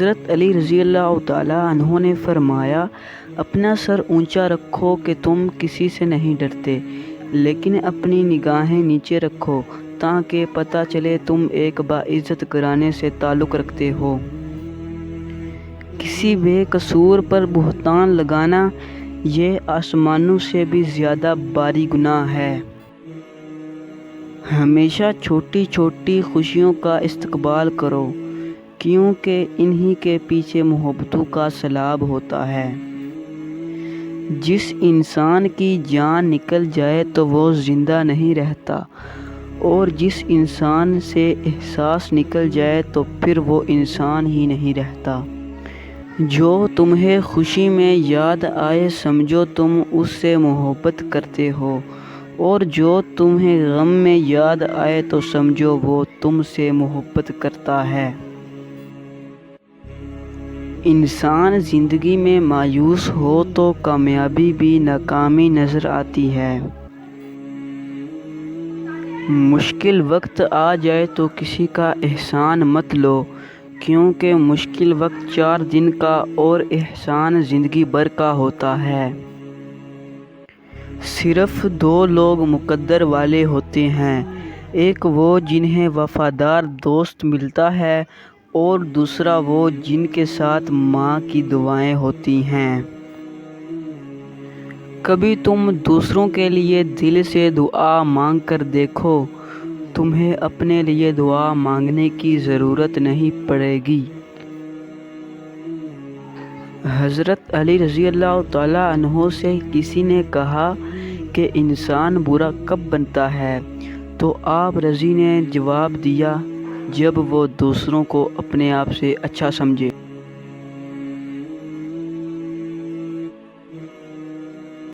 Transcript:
حضرت علی رضی اللہ تعالیٰ عنہ نے فرمایا، اپنا سر اونچا رکھو کہ تم کسی سے نہیں ڈرتے، لیکن اپنی نگاہیں نیچے رکھو تاکہ پتہ چلے تم ایک باعزت گھرانے سے تعلق رکھتے ہو۔ کسی بے قصور پر بہتان لگانا یہ آسمانوں سے بھی زیادہ باری گناہ ہے۔ ہمیشہ چھوٹی چھوٹی خوشیوں کا استقبال کرو، کیونکہ انہی کے پیچھے محبتوں کا سیلاب ہوتا ہے۔ جس انسان کی جان نکل جائے تو وہ زندہ نہیں رہتا، اور جس انسان سے احساس نکل جائے تو پھر وہ انسان ہی نہیں رہتا۔ جو تمہیں خوشی میں یاد آئے سمجھو تم اس سے محبت کرتے ہو، اور جو تمہیں غم میں یاد آئے تو سمجھو وہ تم سے محبت کرتا ہے۔ انسان زندگی میں مایوس ہو تو کامیابی بھی ناکامی نظر آتی ہے۔ مشکل وقت آ جائے تو کسی کا احسان مت لو، کیونکہ مشکل وقت 4 دن کا اور احسان زندگی بھر کا ہوتا ہے۔ صرف 2 لوگ مقدر والے ہوتے ہیں، ایک وہ جنہیں وفادار دوست ملتا ہے، اور دوسرا وہ جن کے ساتھ ماں کی دعائیں ہوتی ہیں۔ کبھی تم دوسروں کے لیے دل سے دعا مانگ کر دیکھو، تمہیں اپنے لیے دعا مانگنے کی ضرورت نہیں پڑے گی۔ حضرت علی رضی اللہ تعالیٰ عنہ سے کسی نے کہا کہ انسان برا کب بنتا ہے؟ تو آپ رضی نے جواب دیا، جب وہ دوسروں کو اپنے آپ سے اچھا سمجھے۔